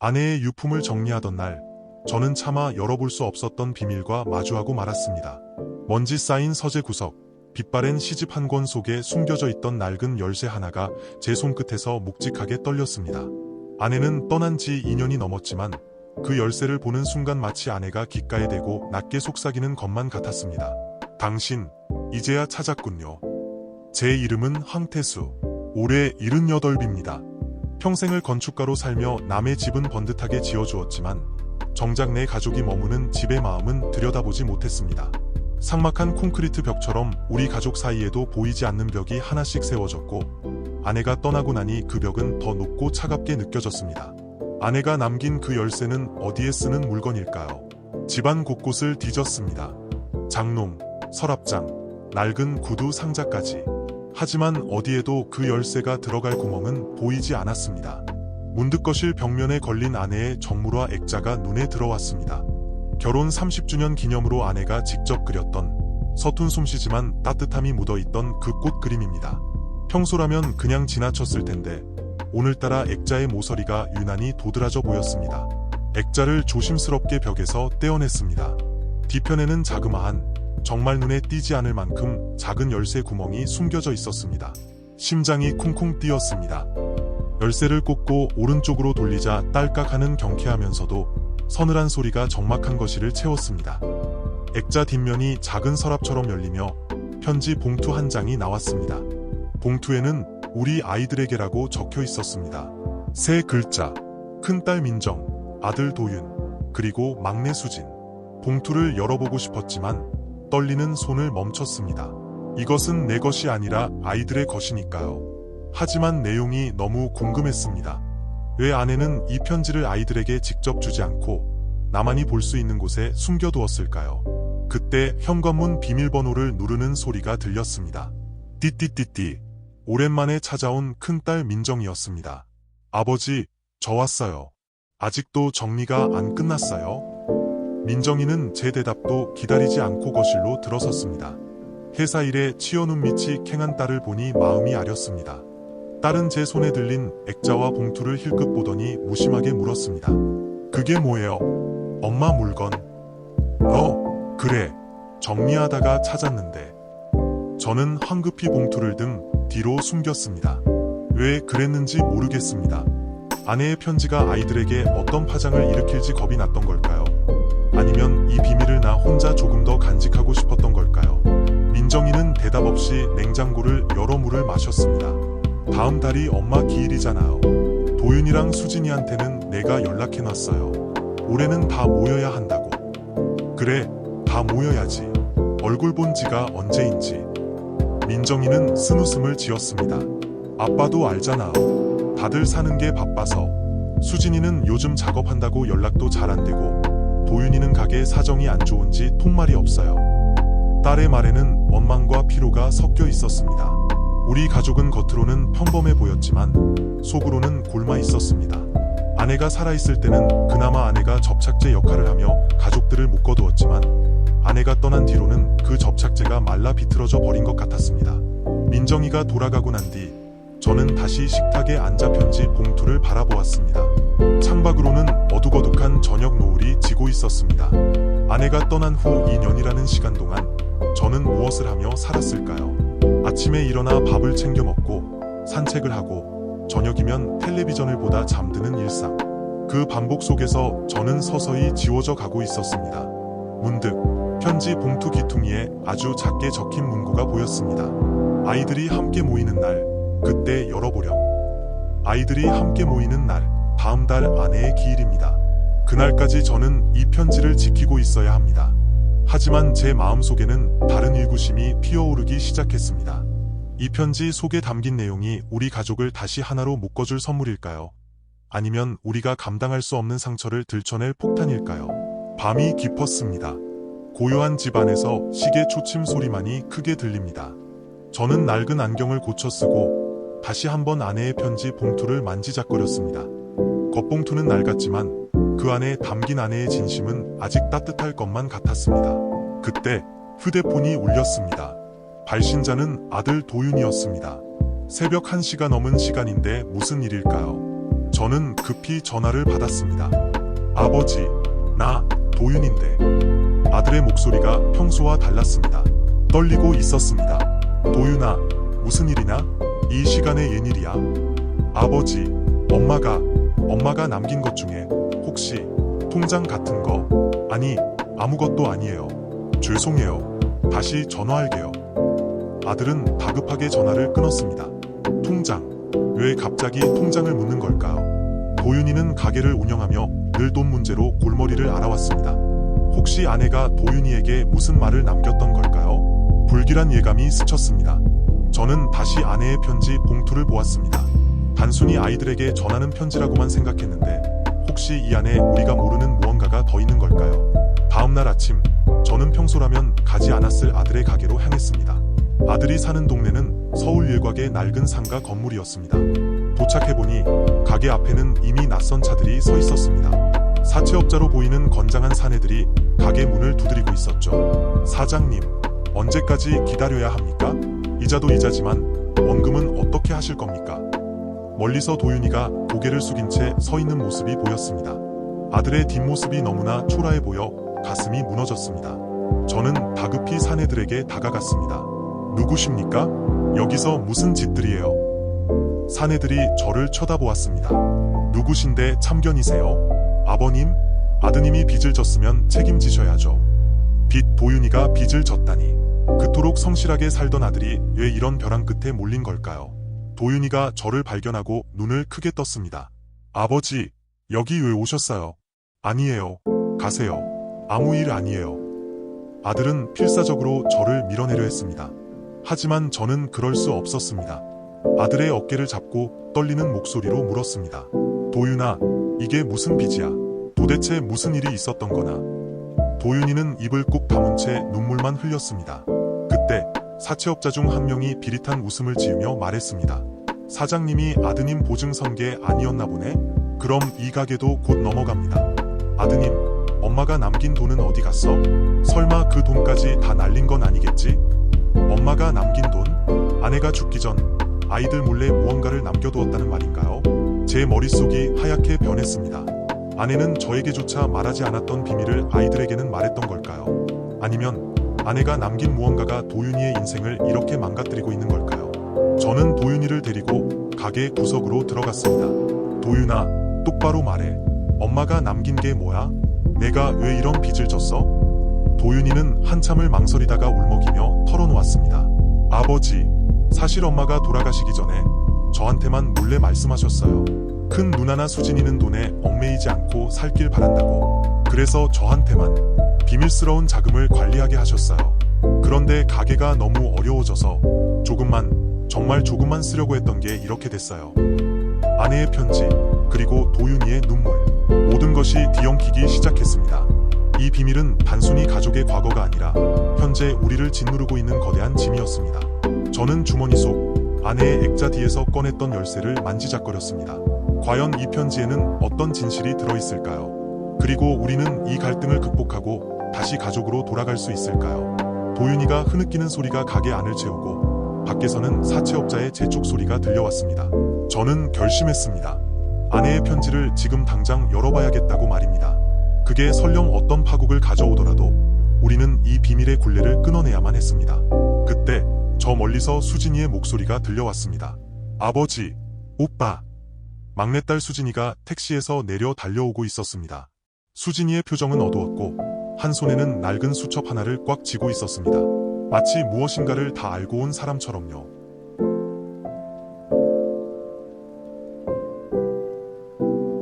아내의 유품을 정리하던 날, 저는 차마 열어볼 수 없었던 비밀과 마주하고 말았습니다. 먼지 쌓인 서재 구석, 빛바랜 시집 한 권 속에 숨겨져 있던 낡은 열쇠 하나가 제 손끝에서 묵직하게 떨렸습니다. 아내는 떠난 지 2년이 넘었지만 그 열쇠를 보는 순간 마치 아내가 귓가에 대고 낮게 속삭이는 것만 같았습니다. 당신, 이제야 찾았군요. 제 이름은 황태수, 올해 78입니다. 평생을 건축가로 살며 남의 집은 번듯하게 지어주었지만 정작 내 가족이 머무는 집의 마음은 들여다보지 못했습니다. 삭막한 콘크리트 벽처럼 우리 가족 사이에도 보이지 않는 벽이 하나씩 세워졌고 아내가 떠나고 나니 그 벽은 더 높고 차갑게 느껴졌습니다. 아내가 남긴 그 열쇠는 어디에 쓰는 물건일까요? 집안 곳곳을 뒤졌습니다. 장롱, 서랍장, 낡은 구두 상자까지. 하지만 어디에도 그 열쇠가 들어갈 구멍은 보이지 않았습니다. 문득 거실 벽면에 걸린 아내의 정물화 액자가 눈에 들어왔습니다. 결혼 30주년 기념으로 아내가 직접 그렸던 서툰 솜씨지만 따뜻함이 묻어있던 그 꽃 그림입니다. 평소라면 그냥 지나쳤을 텐데 오늘따라 액자의 모서리가 유난히 도드라져 보였습니다. 액자를 조심스럽게 벽에서 떼어냈습니다. 뒤편에는 자그마한, 정말 눈에 띄지 않을 만큼 작은 열쇠 구멍이 숨겨져 있었습니다. 심장이 쿵쿵 뛰었습니다. 열쇠를 꽂고 오른쪽으로 돌리자 딸깍하는 경쾌하면서도 서늘한 소리가 적막한 거실을 채웠습니다. 액자 뒷면이 작은 서랍처럼 열리며 편지 봉투 한 장이 나왔습니다. 봉투에는 우리 아이들에게라고 적혀 있었습니다. 세 글자, 큰딸 민정, 아들 도윤, 그리고 막내 수진. 봉투를 열어보고 싶었지만 떨리는 손을 멈췄습니다. 이것은 내 것이 아니라 아이들의 것이니까요. 하지만 내용이 너무 궁금했습니다. 왜 아내는 이 편지를 아이들에게 직접 주지 않고 나만이 볼 수 있는 곳에 숨겨두었을까요? 그때 현관문 비밀번호를 누르는 소리가 들렸습니다. 띠띠띠띠. 오랜만에 찾아온 큰딸 민정이었습니다. 아버지, 저 왔어요. 아직도 정리가 안 끝났어요? 민정이는 제 대답도 기다리지 않고 거실로 들어섰습니다. 회사 일에 치여눈 밑이 캥한 딸을 보니 마음이 아렸습니다. 딸은 제 손에 들린 액자와 봉투를 힐끗 보더니 무심하게 물었습니다. 그게 뭐예요? 엄마 물건. 그래. 정리하다가 찾았는데. 저는 황급히 봉투를 등 뒤로 숨겼습니다. 왜 그랬는지 모르겠습니다. 아내의 편지가 아이들에게 어떤 파장을 일으킬지 겁이 났던 걸까요? 아니면 이 비밀을 나 혼자 조금 더 간직하고 싶었던 걸까요? 민정이는 대답 없이 냉장고를 열어 물을 마셨습니다. 다음 달이 엄마 기일이잖아요. 도윤이랑 수진이한테는 내가 연락해놨어요. 올해는 다 모여야 한다고. 그래, 다 모여야지. 얼굴 본 지가 언제인지. 민정이는 쓴웃음을 지었습니다. 아빠도 알잖아요. 다들 사는 게 바빠서. 수진이는 요즘 작업한다고 연락도 잘 안 되고 도윤이는 가게 사정이 안 좋은지 통말이 없어요. 딸의 말에는 원망과 피로가 섞여 있었습니다. 우리 가족은 겉으로는 평범해 보였지만 속으로는 골마 있었습니다. 아내가 살아있을 때는 그나마 아내가 접착제 역할을 하며 가족들을 묶어두었지만 아내가 떠난 뒤로는 그 접착제가 말라 비틀어져 버린 것 같았습니다. 민정이가 돌아가고 난 뒤 저는 다시 식탁에 앉아 편지 봉투를 바라보았습니다. 창밖으로는 어둑어둑한 저녁 노을이 지고 있었습니다. 아내가 떠난 후 2년이라는 시간 동안 저는 무엇을 하며 살았을까요? 아침에 일어나 밥을 챙겨 먹고 산책을 하고 저녁이면 텔레비전을 보다 잠드는 일상. 그 반복 속에서 저는 서서히 지워져 가고 있었습니다. 문득 편지 봉투 귀퉁이에 아주 작게 적힌 문구가 보였습니다. 아이들이 함께 모이는 날, 그때 열어보렴. 아이들이 함께 모이는 날, 다음 달 아내의 기일입니다. 그날까지 저는 이 편지를 지키고 있어야 합니다. 하지만 제 마음속에는 다른 의구심이 피어오르기 시작했습니다. 이 편지 속에 담긴 내용이 우리 가족을 다시 하나로 묶어줄 선물일까요? 아니면 우리가 감당할 수 없는 상처를 들춰낼 폭탄일까요? 밤이 깊었습니다. 고요한 집 안에서 시계 초침 소리만이 크게 들립니다. 저는 낡은 안경을 고쳐 쓰고 다시 한번 아내의 편지 봉투를 만지작거렸습니다. 겉봉투는 낡았지만 그 안에 담긴 아내의 진심은 아직 따뜻할 것만 같았습니다. 그때 휴대폰이 울렸습니다. 발신자는 아들 도윤이었습니다. 새벽 1시가 넘은 시간인데 무슨 일일까요? 저는 급히 전화를 받았습니다. 아버지, 나 도윤인데. 아들의 목소리가 평소와 달랐습니다. 떨리고 있었습니다. 도윤아, 무슨 일이나? 이 시간에 웬일이야? 아버지, 엄마가 남긴 것 중에 혹시 통장 같은 거? 아니, 아무것도 아니에요. 죄송해요. 다시 전화할게요. 아들은 다급하게 전화를 끊었습니다. 통장. 왜 갑자기 통장을 묻는 걸까요? 도윤이는 가게를 운영하며 늘 돈 문제로 골머리를 앓아왔습니다. 혹시 아내가 도윤이에게 무슨 말을 남겼던 걸까요? 불길한 예감이 스쳤습니다. 저는 다시 아내의 편지 봉투를 보았습니다. 단순히 아이들에게 전하는 편지라고만 생각했는데 혹시 이 안에 우리가 모르는 무언가가 더 있는 걸까요? 다음날 아침, 저는 평소라면 가지 않았을 아들의 가게로 향했습니다. 아들이 사는 동네는 서울 일곽의 낡은 상가 건물이었습니다. 도착해보니 가게 앞에는 이미 낯선 차들이 서 있었습니다. 사채업자로 보이는 건장한 사내들이 가게 문을 두드리고 있었죠. 사장님, 언제까지 기다려야 합니까? 이자도 이자지만 원금은 어떻게 하실 겁니까? 멀리서 도윤이가 고개를 숙인 채 서 있는 모습이 보였습니다. 아들의 뒷모습이 너무나 초라해 보여 가슴이 무너졌습니다. 저는 다급히 사내들에게 다가갔습니다. 누구십니까? 여기서 무슨 짓들이에요? 사내들이 저를 쳐다보았습니다. 누구신데 참견이세요? 아버님, 아드님이 빚을 졌으면 책임지셔야죠. 도윤이가 빚을 졌다니. 그토록 성실하게 살던 아들이 왜 이런 벼랑 끝에 몰린 걸까요? 도윤이가 저를 발견하고 눈을 크게 떴습니다. 아버지, 여기 왜 오셨어요? 아니에요. 가세요. 아무 일 아니에요. 아들은 필사적으로 저를 밀어내려 했습니다. 하지만 저는 그럴 수 없었습니다. 아들의 어깨를 잡고 떨리는 목소리로 물었습니다. 도윤아, 이게 무슨 빚이야? 도대체 무슨 일이 있었던 거나? 도윤이는 입을 꾹 다문 채 눈물만 흘렸습니다. 그때 사채업자 중 한 명이 비릿한 웃음을 지으며 말했습니다. 사장님이 아드님 보증 선 게 아니었나 보네? 그럼 이 가게도 곧 넘어갑니다. 아드님, 엄마가 남긴 돈은 어디 갔어? 설마 그 돈까지 다 날린 건 아니겠지? 엄마가 남긴 돈? 아내가 죽기 전 아이들 몰래 무언가를 남겨두었다는 말인가요? 제 머릿속이 하얗게 변했습니다. 아내는 저에게조차 말하지 않았던 비밀을 아이들에게는 말했던 걸까요? 아니면 아내가 남긴 무언가가 도윤이의 인생을 이렇게 망가뜨리고 있는 걸까요? 저는 도윤이를 데리고 가게 구석으로 들어갔습니다. 도윤아, 똑바로 말해. 엄마가 남긴 게 뭐야? 내가 왜 이런 빚을 졌어? 도윤이는 한참을 망설이다가 울먹이며 털어놓았습니다. 아버지, 사실 엄마가 돌아가시기 전에 저한테만 몰래 말씀하셨어요. 큰 누나나 수진이는 돈에 얽매이지 않고 살길 바란다고. 그래서 저한테만 비밀스러운 자금을 관리하게 하셨어요. 그런데 가게가 너무 어려워져서 정말 조금만 쓰려고 했던 게 이렇게 됐어요. 아내의 편지, 그리고 도윤이의 눈물. 모든 것이 뒤엉키기 시작했습니다. 이 비밀은 단순히 가족의 과거가 아니라 현재 우리를 짓누르고 있는 거대한 짐이었습니다. 저는 주머니 속 아내의 액자 뒤에서 꺼냈던 열쇠를 만지작거렸습니다. 과연 이 편지에는 어떤 진실이 들어있을까요? 그리고 우리는 이 갈등을 극복하고 다시 가족으로 돌아갈 수 있을까요? 도윤이가 흐느끼는 소리가 가게 안을 채우고 밖에서는 사채업자의 재촉 소리가 들려왔습니다. 저는 결심했습니다. 아내의 편지를 지금 당장 열어봐야겠다고 말입니다. 그게 설령 어떤 파국을 가져오더라도 우리는 이 비밀의 굴레를 끊어내야만 했습니다. 그때 저 멀리서 수진이의 목소리가 들려왔습니다. 아버지, 오빠. 막내딸 수진이가 택시에서 내려 달려오고 있었습니다. 수진이의 표정은 어두웠고 한 손에는 낡은 수첩 하나를 꽉 쥐고 있었습니다. 마치 무엇인가를 다 알고 온 사람처럼요.